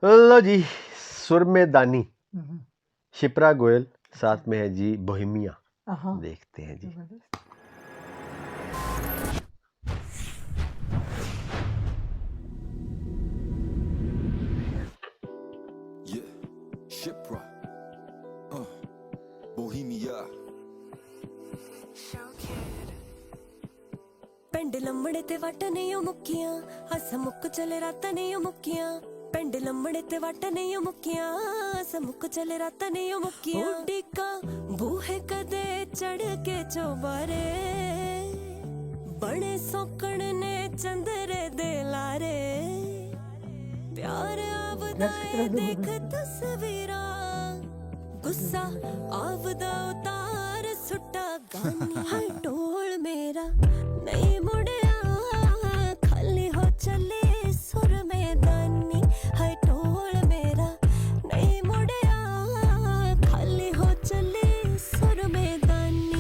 लो जी, सुर में दानी हम्म, शिप्रा गोयल, अच्छा साथ में है जी बोहेमिया। हाँ देखते हैं जी। जबरदस्त। Yeah, Shipra, Bohemia. ਪਿੰਡ ਲੰਮੜੇ ਤੇ ਵਟ ਨਹੀਂ ਉਹ ਮੁੱਕੀਆਂ, ਹੱਸ ਮੁੱਕ ਚਲੇ ਰਾਤਾਂ ਨਹੀਂ ਉਹ ਮੁੱਕੀਆਂ। ਪਿੰਡ ਲੰਮੜੇ ਤੇ ਵਟ ਨਹੀਂ ਉਹ ਮੁੱਕੀਆਂ, ਹੱਸ ਮੁੱਕ ਚਲੇ ਰਾਤਾਂ ਨਹੀਂ ਉਹ ਮੁੱਕੀਆਂ। ਉਡੀਕਾਂ ਬੂਹੇ ਕਦੇ ਚੜ ਕੇ ਚੋਬਾਰੇ, ਬਣੇ ਸੌਕਣ ਨੇ ਚੰਦਰੇ ਦੇ ਲਾਰੇ। ਪਿਆਰ ਆਵਦਾ ਏ ਦੇਖ ਤਸਵੀਰਾਂ, ਗੁੱਸਾ ਆਵਦਾ ਉਤਾਰ ਸੁੱਟਾ ਗਾਨੀ। ਹਾਏ ਢੋਲ ਮੇਰਾ ਨਹੀਂ ਮੁੜਿਆ, ਖਾਲੀ ਹੋ ਚੱਲੇ ਸੁਰ ਮੈਦਾਨੀ। ਹਾਏ ਢੋਲ ਮੇਰਾ ਨਹੀਂ ਮੁੜਿਆ, ਖਾਲੀ ਹੋ ਚੱਲੇ ਸੁਰ ਮੈਦਾਨੀ।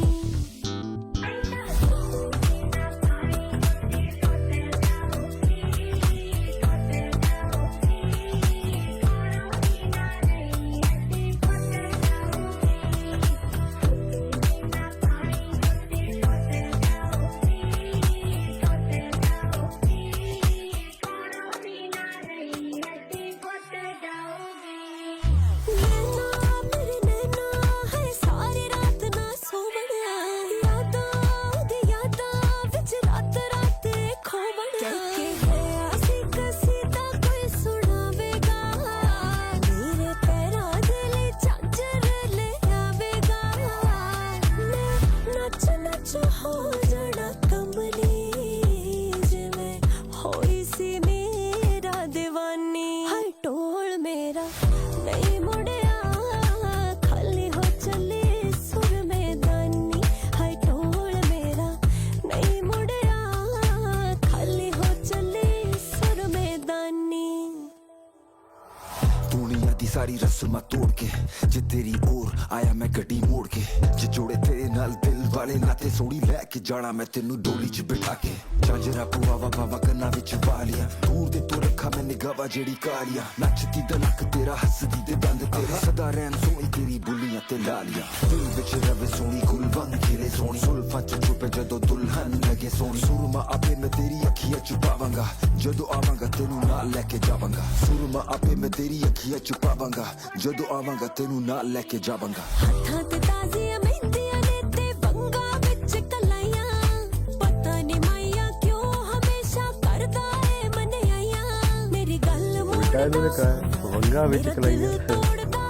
दुनिया दी सारी रस्मां तोड़ के जे तेरी ओर आया मैं गड्डी मोड़ के, जे जोड़े तेरे नाल दिल वाले नाते सोनी लैके जाना मैं तेनू डोली च बिठा के। झांजरा पुआवा पावा कन्ना विच वालियां, दूर दे तो रखा मैं निगावा जेड़ी कालियां। नचदी दा नक तेरा, हसदी दे दंद तेरे, सदा रैन सोनी तेरी बुलियां ते लालियां। दिल विच रवे सोनी गुल बन खिले सोनी, सुल्फा च छुपे जदों दुल्हन लगे सोनी। सुरमा आपे मैं तेरी अखियां छुपावांगा, जदों आवांगा तेनू नाल लेके जावांगा। सुरमा आपे मैं तेरी अखियां छुपावांगा, जदों आवांगा तेनू नाल लेके जावांगा। ਹੱਥਾਂ ਤੇ ਤਾਜ਼ੀਆਂ ਮਹਿੰਦੀਆਂ ਨੇ ਤੇ ਵੰਗਾਂ ਵਿੱਚ ਕਲਾਈਆਂ, ਪਤਾ ਨੀ ਮਾਇਆ ਕਿਉਂ ਹਮੇਸ਼ਾ ਕਰਦਾ ਏ ਮਨਿਆਈਆਂ। ਮੇਰੀ ਗੱਲ उल्टा है मैंने कहा है, वंगा विच ਮੇਰਾ कलाइयां। ਦਿਲ ਤੋੜਦਾ,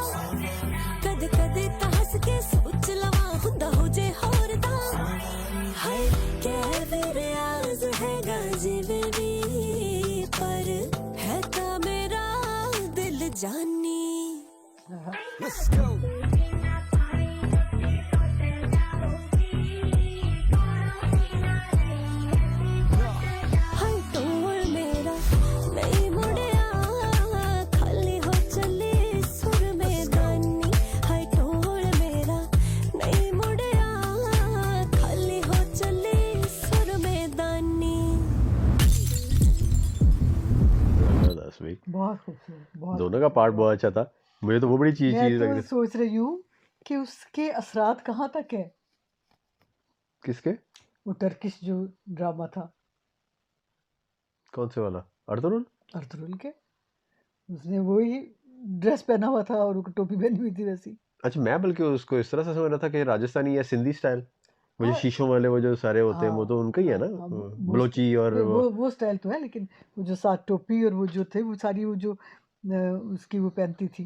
ਕਦੇ ਕਦੇ ਤਾਂ ਹੱਸ ਕੇ ਸੋਚ ਲਵਾਂ ਹੁੰਦਾ ਹੋ ਜੇ ਹੋਰ ਦਾ। ਹਾਏ ਕਹਿ ਵੀ ਰਿਆਜ਼ ਹੈਗਾ ਜਿਵੇਂ ਵੀ, ਪਰ ਹੈ ਤਾਂ ਮੇਰਾ ਦਿਲ ਜਾਨੀ। Let's go. ਹਾਏ ਢੋਲ ਮੇਰਾ ਨਹੀਂ ਮੁੜਿਆ, ਖਾਲੀ ਹੋ ਚੱਲੇ ਸੁਰ ਮੈਦਾਨੀ। ਹਾਏ ਢੋਲ ਮੇਰਾ ਨਹੀਂ ਮੁੜਿਆ, ਖਾਲੀ ਹੋ ਚੱਲੇ ਸੁਰ ਮੈਦਾਨੀ। जबरदस्त भाई, बहुत खूबसूरत, बहुत दोनों का पार्ट बहुत अच्छा था। मुझे तो वो बड़ी चीज मैं लग तो रही थी। सोच रही हूँ कि उसके असरात कहाँ तक है, किसके? वो टर्किश जो ड्रामा था कौन से वाला? अर्तुरुल? अर्तुगरुल के, उसने वही ड्रेस पहना हुआ था और वो टोपी पहनी हुई थी वैसी। अच्छा, मैं बल्कि उसको इस तरह से समझ रहा था कि राजस्थानी या सिंधी स्टाइल, वो जो हाँ शीशों वाले वो जो सारे होते हैं, वो तो उनका ही है ना, हाँ, बलोची और नहीं, वो। वो स्टाइल तो है, लेकिन वो जो साथ टोपी और वो जो थे वो सारी वो जो उसकी वो पहनती थी,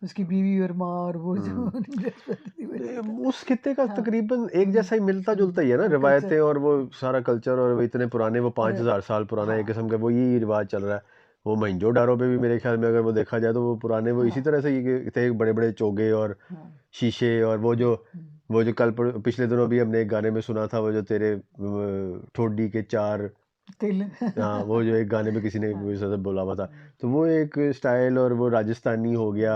उसकी बीवी और माँ, और वो जो ड्रेस पहनती थी वैसी था। उस खित्ते का हाँ, तकरीबन एक जैसा ही मिलता जुलता ही है ना, हाँ, रिवायतें कल्चर। और वो सारा कल्चर, और वो इतने पुराने, वो 5000 साल पुराना हाँ एक किस्म का वो यही रिवाज चल रहा है। वो मोहनजोदाड़ो पे भी मेरे ख्याल में अगर वो देखा जाए तो वो पुराने वो इसी तरह से ही थे, बड़े बड़े चोगे और हाँ शीशे, और वो जो पिछले दिनों भी हमने एक गाने में सुना था, वो जो तेरे ठोडी के चार तिल हाँ वो जो एक गाने में किसी ने वो ऐसा बोला हुआ था, तो वो एक स्टाइल, और वो राजस्थानी हो गया,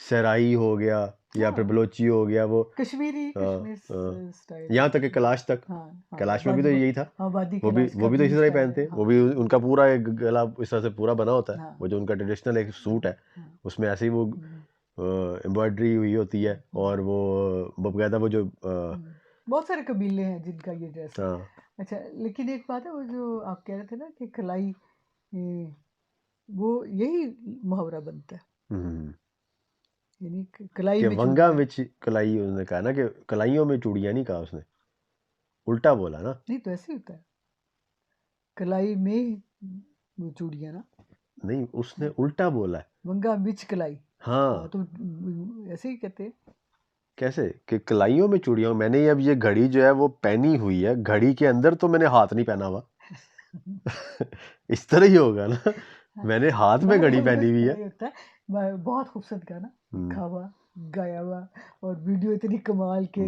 सराई हो गया, या फिर हाँ। बलोची हो गया, वो कश्मीरी हाँ, कश्मीर स्टाइल। यहाँ तक कि कलाश तक, हाँ हाँ, कलाश में भी तो यही था, हाँ वादी वो भी कलाश का तो इसी तरह ही स्टाइल पहनते है। हैं, वो भी उनका पूरा एक गला इस तरह से पूरा बना होता है, हाँ। वो जो उनका ट्रेडिशनल एक सूट है, हाँ। उसमें ऐसे ही वो एम्ब्रॉयडरी हुई होती है, और वो बकायदा वो जो बहुत सारे कबीले हैं जिनका ये ड्रेस है। हाँ अच्छा, लेकिन एक बात है, वो जो आप कह रहे थे ना कि कलाई, वो यही मुहावरा बनता है, हम्म, यानी कलाई कि में वंगा चूड़ियां। विच कलाई, उन्होंने कहा ना कि कलाइयों में चूड़ियां, नहीं कहा उसने, उल्टा बोला ना। नहीं तो ऐसे ही होता है, कलाई में वो चूड़ियां ना, नहीं, उसने उल्टा बोला है। वंगा बिच कलाई। हाँ, तो ऐसे ही कहते हैं। कैसे कि कलाइयों में चूड़ियां, मैंने अब ये घड़ी जो है वो पहनी हुई है, घड़ी के अंदर तो मैंने हाथ नहीं पहना हुआ इस तरह ही होगा ना, मैंने हाथ में घड़ी पहनी हुई है। ये होता है। बहुत खूबसूरत गाना लिखा हुआ, गाया हुआ, और वीडियो इतनी कमाल के,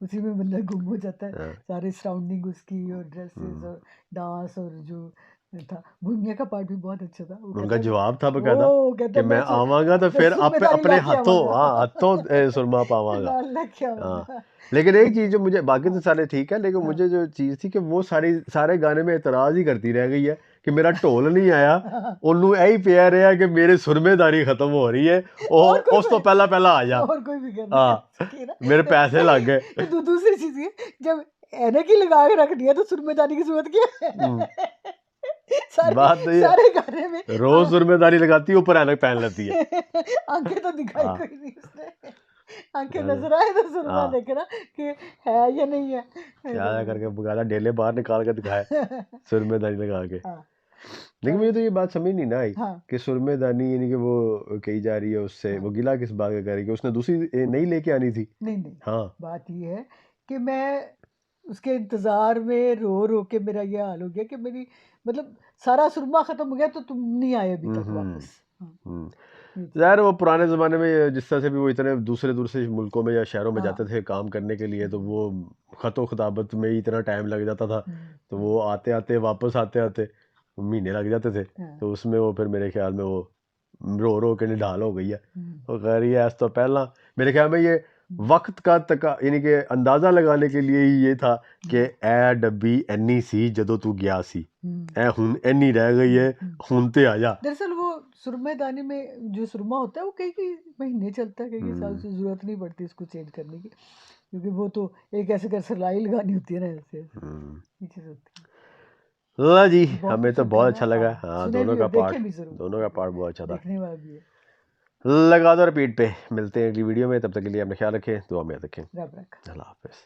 उसी में बंदा गुम हो जाता है। हाँ। सारे सराउंडिंग उसकी, और ड्रेसेस, और डांस, और जो था भूमिया का पार्ट भी बहुत अच्छा था। वो उनका कहता है, जवाब था बकायदा वो कहता कि है, मैं आवांगा तो फिर जिम्मेदारी अपने लेके हाथों, आवांगा। हाँ हाथों सुरमा पावांगा। लाल लेके हाँ, आवांगा। लेकिन एक चीज जो मुझे, बाकी तो सारे ठीक है, लेकिन मुझे जो चीज थी कि वो सारे गाने में एतराज ही करती रह गई है कि मेरा ढोल नहीं आया, ਉਹਨੂੰ यही ਪਿਆ ਰਿਹਾ कि मेरी सुरमेदारी खत्म हो रही है, और कोई उस तो पहला आ जा। और कोई भी करना हाँ, है ना। मेरे पैसे लग गए। तो दूसरी चीज ये, जब ऐनक ही लगा के रख दिया तो सुरमेदारी की जरूरत क्या है? बात तो ये सारे गाने में रोज सुरमेदारी लगाती है, ऊपर ऐनक पहन लेती है। आंखें तो दिखाई हाँ। कोई नहीं उसने, आंखें नजर आए तो सुरमा हाँ। देखना कि है या नहीं है। क्या करके बकायदा डेले बाहर निकाल के दिखाए सुरमेदारी लगा के। हाँ लेकिन मुझे तो ये बात समझ नहीं ना आई हाँ कि सुरमेदानी यानी कि वो कही जा रही है उससे, वो गिला किस बात का कर रही है, उसने दूसरी नई लेके आनी थी। नहीं, हाँ, बात ये है कि मैं उसके इंतजार में रो के मेरा ये हाल हो गया कि मेरी, मतलब सारा सुरमा खत्म हो गया तो तुम नहीं आए अभी तक वापस। हाँ, यार वो पुराने ज़माने में जिस तरह से भी वो इतने दूसरे मुल्कों में या शहरों में हाँ। जाते थे काम करने के लिए, तो वो ख़तो ख़ताबत में ही इतना टाइम लग जाता था, तो वो वापस आते आते महीने लग जाते थे। हाँ। तो उसमें वो फिर मेरे ख्याल में वो रो के निढाल हो गई है। वो कह रही है, तो पहला मेरे ख्याल में ये वक्त का तका यानी कि अंदाज़ा लगाने के लिए ही ये था कि ए डब्बी एनी सी जदों तू गया सी, ए हुन एनी रह गई है, हुन ते आ जा। दरअसल वो सुरमेदानी में जो सुरमा होता है वो कई महीने चलता है, कई साल से जरूरत नहीं पड़ती इसको चेंज करने की, क्योंकि वो तो एक ऐसे कर सिलाई लगानी होती है ना, ऐसे ये चीज होती है। ला जी, बहुत हमें तो अच्छा बहुत गाना, अच्छा लगा। हाँ, हाँ, सुने दोनों भी का हो, देखे पार्ट भी जरूर, बहुत अच्छा था। देखने वाला भी है। लगा दो रिपीट पे। मिलते हैं अगली वीडियो में, तब तक के लिए अपना ख्याल रखें, दुआ में रखें। रब रखा। अल्लाह हाफिज़।